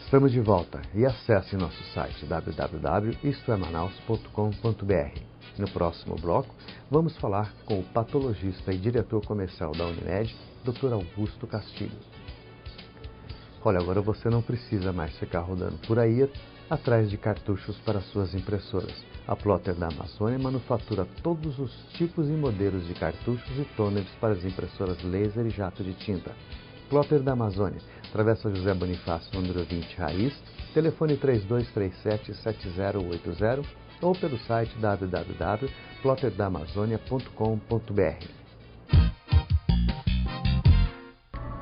Estamos de volta e acesse nosso site www.istoemanaus.com.br. No próximo bloco, vamos falar com o patologista e diretor comercial da Unimed, Dr. Augusto Castilho. Olha, agora você não precisa mais ficar rodando por aí atrás de cartuchos para suas impressoras. A Plotter da Amazônia manufatura todos os tipos e modelos de cartuchos e tôneres para as impressoras laser e jato de tinta. Plotter da Amazônia, Travessa José Bonifácio, número 20, Raiz, telefone 3237-7080 ou pelo site www.plotterdamazônia.com.br.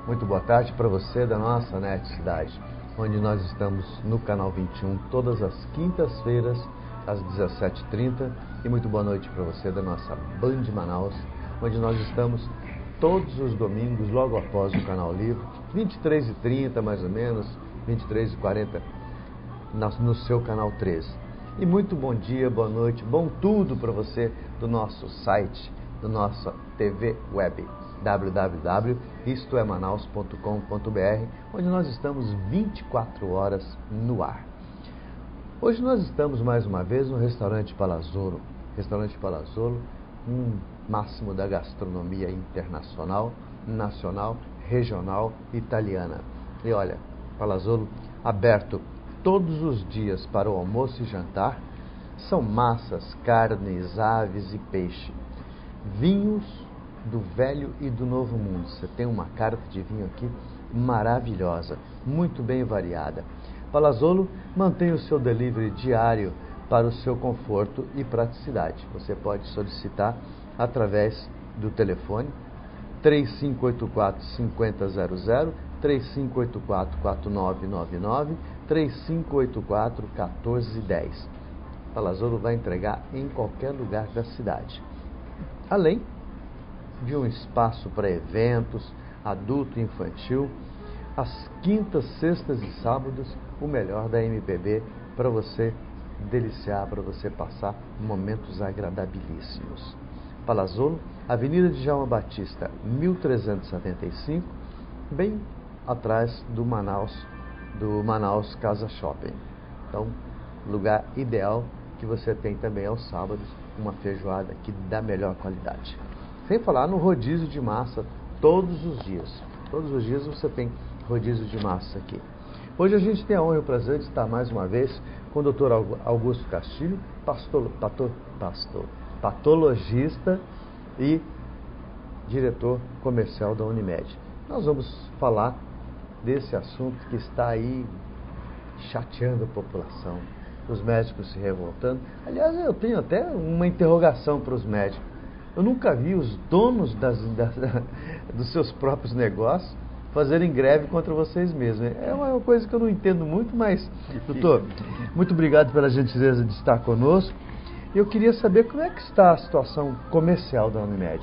Muito boa tarde para você da nossa NET Cidade, onde nós estamos no canal 21 todas as quintas-feiras às 17h30, e muito boa noite para você da nossa Band Manaus, onde nós estamos todos os domingos, logo após o Canal Livre, 23h30 mais ou menos, 23h40 no seu Canal 13. E muito bom dia, boa noite, bom tudo para você do nosso site, do nossa TV web, www.istoemanaus.com.br, onde nós estamos 24 horas no ar. Hoje nós estamos mais uma vez no Restaurante Palazzolo. Restaurante Palazzolo, máximo da gastronomia internacional, nacional, regional, italiana. E olha, Palazzolo aberto todos os dias para o almoço e jantar. São massas, carnes, aves e peixe. Vinhos do velho e do novo mundo. Você tem uma carta de vinho aqui maravilhosa, muito bem variada. Palazzolo mantém o seu delivery diário para o seu conforto e praticidade. Você pode solicitar através do telefone 3584-5000, 3584-4999, 3584-1410. Palazzolo vai entregar em qualquer lugar da cidade. Além de um espaço para eventos, adulto e infantil, às quintas, sextas e sábados, o melhor da MPB para você deliciar, para você passar momentos agradabilíssimos. Palazzolo, Avenida de Djalma Batista, 1375, bem atrás do Manaus Casa Shopping. Então, lugar ideal que você tem também aos sábados, uma feijoada aqui da melhor qualidade. Sem falar no rodízio de massa todos os dias. Todos os dias você tem rodízio de massa aqui. Hoje a gente tem a honra e o prazer de estar mais uma vez com o Dr. Augusto Castilho, patologista e diretor comercial da Unimed. Nós vamos falar desse assunto que está aí chateando a população, os médicos se revoltando. Aliás, eu tenho até uma interrogação para os médicos. Eu nunca vi os donos dos seus próprios negócios fazerem greve contra vocês mesmos. É uma coisa que eu não entendo muito, mas, doutor, muito obrigado pela gentileza de estar conosco. Eu queria saber como é que está a situação comercial da Unimed.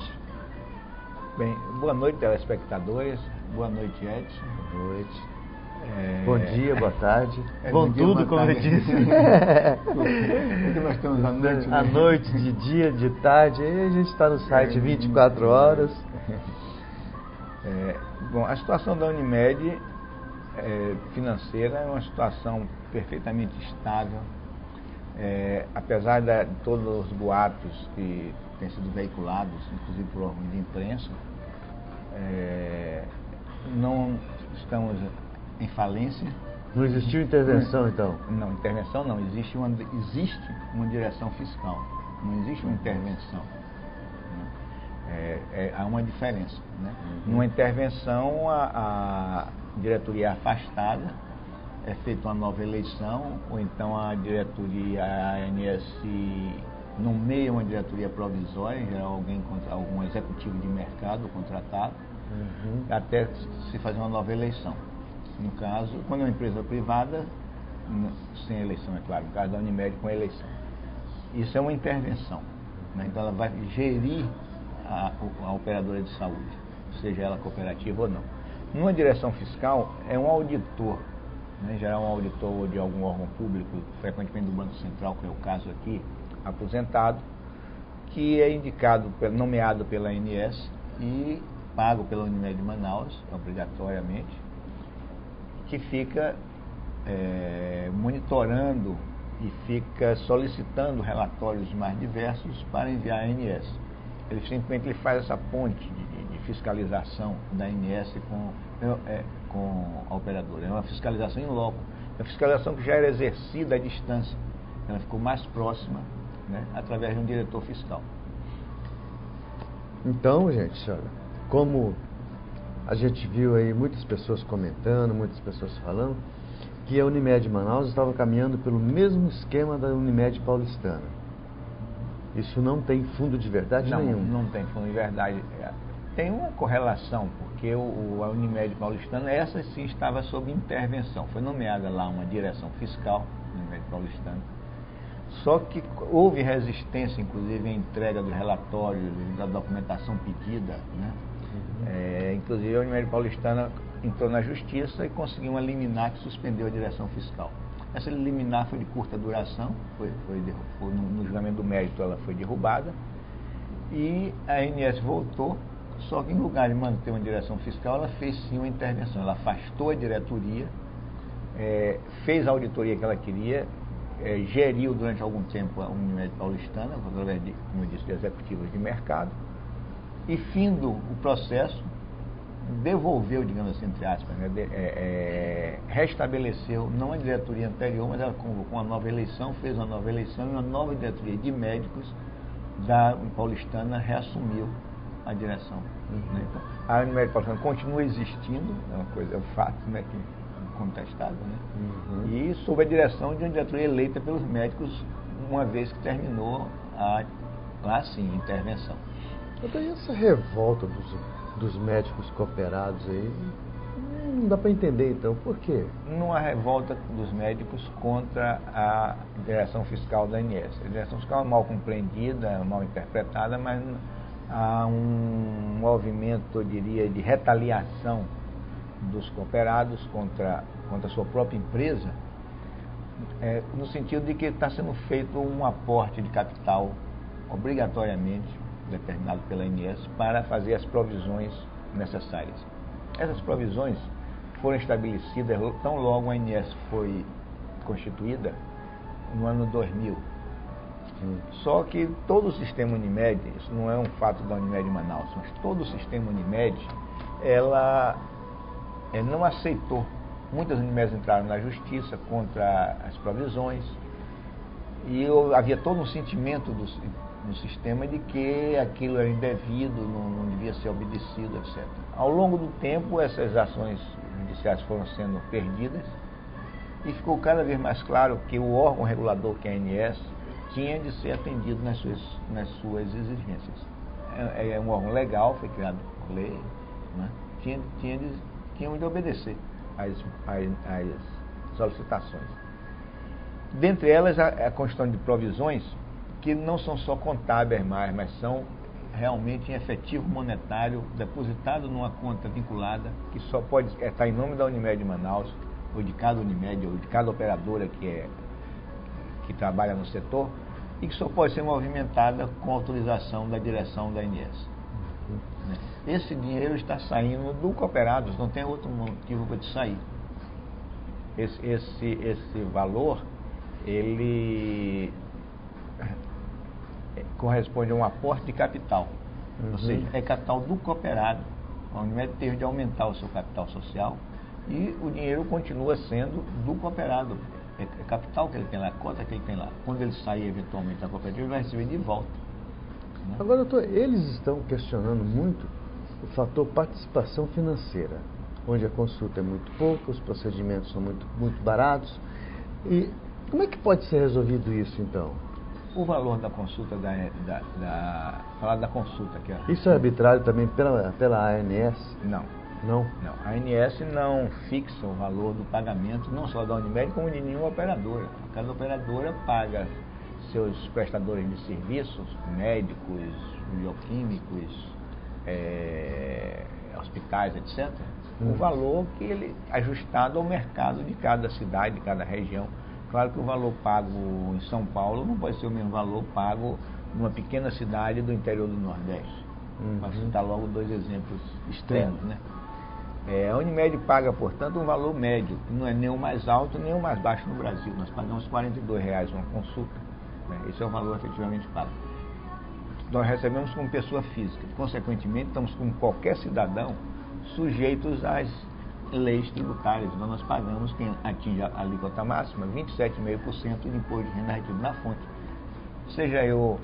Bem, boa noite, telespectadores. Boa noite, Edson. Boa noite. Bom dia, boa tarde. Bom dia, tudo, como eu disse. Porque nós temos a noite, né? A noite, de dia, de tarde. Aí a gente está no site 24 horas. Bom, a situação da Unimed financeira é uma situação perfeitamente estável. Apesar de todos os boatos que têm sido veiculados, inclusive por órgãos de imprensa, não estamos em falência. Não existiu intervenção, então? Não, intervenção não. Existe uma direção fiscal. Não existe uma intervenção. Há uma diferença. Né? Numa intervenção, a diretoria é afastada, é feita uma nova eleição, ou então a diretoria, a ANS, nomeia uma diretoria provisória, em geral algum executivo de mercado contratado, até se fazer uma nova eleição. No caso, quando é uma empresa privada, sem eleição, é claro. No caso da Unimed, com eleição. Isso é uma intervenção. Né? Então, ela vai gerir a operadora de saúde, seja ela cooperativa ou não. Numa direção fiscal, é um auditor, né? Já é um auditor de algum órgão público, frequentemente do Banco Central, que é o caso aqui, aposentado, que é indicado, nomeado pela ANS e pago pela Unimed de Manaus, obrigatoriamente, que fica monitorando e fica solicitando relatórios mais diversos para enviar à ANS. Ele simplesmente faz essa ponte de fiscalização da ANS com a operadora. É uma fiscalização em loco. É uma fiscalização que já era exercida à distância. Ela ficou mais próxima, né, através de um diretor fiscal. Então, gente, olha, como a gente viu aí muitas pessoas comentando, muitas pessoas falando, que a Unimed Manaus estava caminhando pelo mesmo esquema da Unimed Paulistana. Isso não tem fundo de verdade nenhum? Não tem fundo de verdade. Tem uma correlação, porque a Unimed Paulistana, essa sim estava sob intervenção. Foi nomeada lá uma direção fiscal, Unimed Paulistana. Só que houve resistência, inclusive, à entrega dos relatórios, da documentação pedida, né? Inclusive a Unimed Paulistana entrou na justiça e conseguiu uma liminar que suspendeu a direção fiscal. Essa liminar foi de curta duração, no julgamento do mérito ela foi derrubada, e a ANS voltou, só que em lugar de manter uma direção fiscal, ela fez sim uma intervenção. Ela afastou a diretoria, fez a auditoria que ela queria, geriu durante algum tempo a Unimed Paulistana, através de, como eu disse, de executivos de mercado, e findo o processo, devolveu, digamos assim, entre aspas, né, restabeleceu, não a diretoria anterior, mas ela convocou uma nova eleição, fez uma nova eleição e uma nova diretoria de médicos da Paulistana reassumiu a direção. Né? Então, a Unimed Paulistana continua existindo, é um fato, né, que incontestável, né? E sob a direção de uma diretoria eleita pelos médicos, uma vez que terminou lá sim, a intervenção. Então, e essa revolta dos médicos cooperados aí, não dá para entender então, por quê? Não há revolta dos médicos contra a direção fiscal da ANS. A direção fiscal é mal compreendida, mal interpretada, mas há um movimento, eu diria, de retaliação dos cooperados contra a sua própria empresa, no sentido de que está sendo feito um aporte de capital obrigatoriamente determinado pela ANS para fazer as provisões necessárias. Essas provisões foram estabelecidas tão logo a ANS foi constituída no ano 2000. Só que todo o sistema Unimed, isso não é um fato da Unimed Manaus, mas todo o sistema Unimed, ela não aceitou. Muitas Unimedes entraram na justiça contra as provisões e havia todo um sentimento no sistema de que aquilo era indevido, não devia ser obedecido, etc. Ao longo do tempo, essas ações judiciais foram sendo perdidas e ficou cada vez mais claro que o órgão regulador, que é a ANS, tinha de ser atendido nas suas exigências. É um órgão legal, foi criado por lei, né? Tinham de obedecer às solicitações. Dentre elas, a constituição de provisões que não são só contábeis mais, mas são realmente em efetivo monetário depositado numa conta vinculada, que só pode estar em nome da Unimed de Manaus, ou de cada Unimed, ou de cada operadora que trabalha no setor, e que só pode ser movimentada com autorização da direção da ANS. Esse dinheiro está saindo do cooperados, não tem outro motivo para sair. Esse valor, ele corresponde a um aporte de capital, ou seja, é capital do cooperado. A Unimed teve de aumentar o seu capital social e o dinheiro continua sendo do cooperado. É capital que ele tem lá, cota que ele tem lá. Quando ele sair eventualmente da cooperativa, ele vai receber de volta. Né? Agora, doutor, eles estão questionando muito o fator participação financeira, onde a consulta é muito pouca, os procedimentos são muito baratos. E como é que pode ser resolvido isso, então? O valor da consulta, falar da consulta aqui. Isso é arbitrário também pela ANS? Não. Não? Não. A ANS não fixa o valor do pagamento, não só da Unimed, como de nenhuma operadora. Cada operadora paga seus prestadores de serviços, médicos, bioquímicos, hospitais, etc. O valor que ele ajustado ao mercado de cada cidade, de cada região. Claro que o valor pago em São Paulo não pode ser o mesmo valor pago numa pequena cidade do interior do Nordeste. Para citar logo dois exemplos extremos, né? A Unimed paga, portanto, um valor médio, que não é nem o mais alto nem o mais baixo no Brasil. Nós pagamos R$ 42,00 uma consulta, né? Esse é o valor efetivamente pago. Nós recebemos como pessoa física, consequentemente, estamos como qualquer cidadão sujeitos às leis tributárias. Então, nós pagamos, quem atinge a alíquota máxima, 27,5% de imposto de renda retido na fonte. Seja eu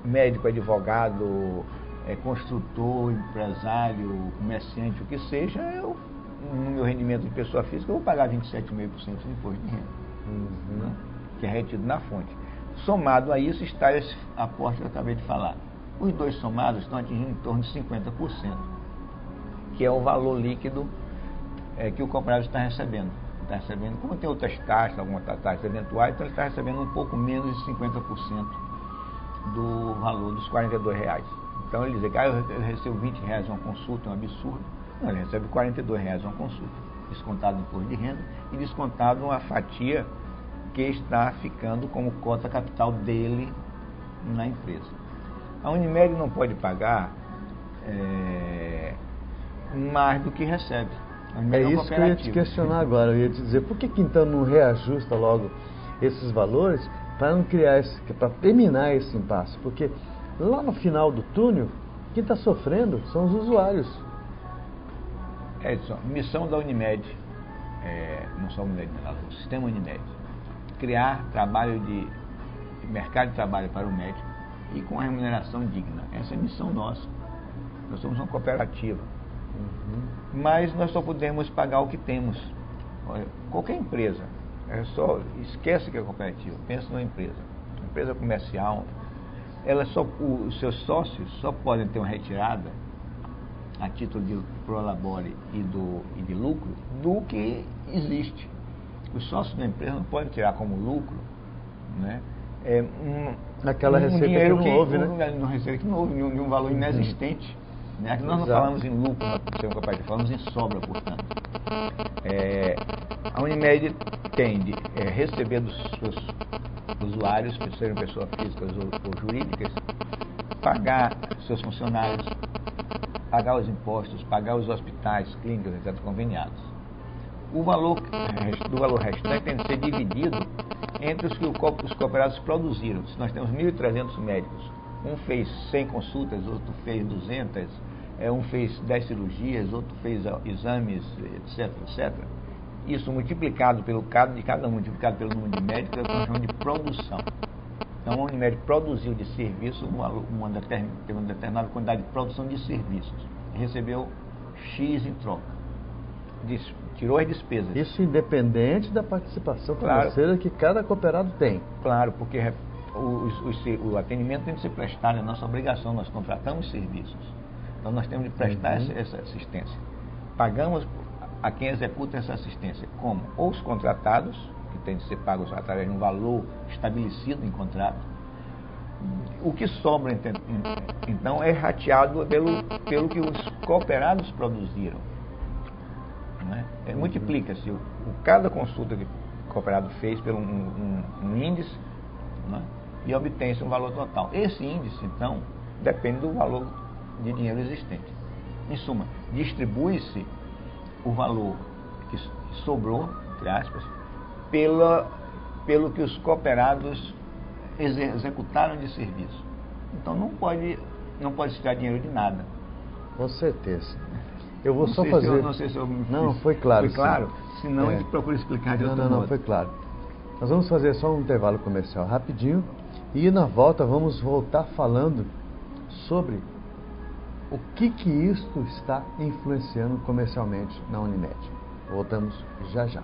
médico, advogado, construtor, empresário, comerciante, o que seja, no meu rendimento de pessoa física, eu vou pagar 27,5% de imposto de renda, né? Que é retido na fonte. Somado a isso está esse aporte que eu acabei de falar. Os dois somados estão atingindo em torno de 50%, que é o valor líquido que o cooperado está recebendo. Está recebendo, como tem outras taxas, algumas taxas eventuais, então ele está recebendo um pouco menos de 50% do valor dos R$ 42,00. Então ele diz que eu recebo R$ 20,00 uma consulta, é um absurdo. Não, ele recebe R$ 42,00 uma consulta, descontado no imposto de renda e descontado uma fatia que está ficando como cota capital dele na empresa. A Unimed não pode pagar mais do que recebe. É isso que eu ia te questionar agora. Eu ia te dizer, por que então não reajusta logo esses valores para não criar para terminar esse impasse? Porque lá no final do túnel, quem está sofrendo são os usuários. Edson, missão da Unimed, não só a Unimed, o sistema Unimed, criar mercado de trabalho para o médico e com a remuneração digna. Essa é a missão nossa. Nós somos uma cooperativa. Mas nós só podemos pagar o que temos. Qualquer empresa, esquece que é cooperativa, pensa numa empresa. Uma empresa comercial, os seus sócios só podem ter uma retirada a título de prolabore e de lucro do que existe. Os sócios da empresa não podem tirar como lucro, né? Aquela receita que não houve, né? Uma receita que não houve, de um valor inexistente. Aqui nós não falamos em lucro, nós falamos em sobra, portanto. A Unimed tem de receber dos seus usuários, que sejam pessoas físicas ou jurídicas, pagar seus funcionários, pagar os impostos, pagar os hospitais, clínicas, etc., conveniados. O valor do valor restante tem de ser dividido entre os que os cooperados produziram. Se nós temos 1.300 médicos, um fez 100 consultas, outro fez 200, um fez 10 cirurgias, outro fez exames, etc., etc. Isso multiplicado pelo cada um, multiplicado pelo número de médicos, é o que nós chamamos de produção. Então, a Unimed produziu de serviço uma determinada quantidade de produção de serviços. Recebeu X em troca. Tirou as despesas. Isso independente da participação financeira que cada cooperado tem. Claro, porque o atendimento tem de ser prestado, é nossa obrigação, nós contratamos serviços. Então nós temos de prestar essa assistência. Pagamos a quem executa essa assistência, como ou os contratados, que têm de ser pagos através de um valor estabelecido em contrato. O que sobra, então, é rateado pelo que os cooperados produziram. Né? Multiplica-se cada consulta que o cooperado fez por um índice, né? E obtém-se um valor total. Esse índice, então, depende do valor de dinheiro existente. Em suma, distribui-se o valor que sobrou, entre aspas, pelo que os cooperados executaram de serviço. Então não pode se tirar dinheiro de nada. Com certeza. Eu vou só fazer... Não sei se eu me Não, foi claro. Foi claro? Senão a gente procura explicar de outro modo. Não, foi claro. Nós vamos fazer só um intervalo comercial rapidinho e na volta vamos voltar falando sobre o que isto está influenciando comercialmente na Unimed. Voltamos já já.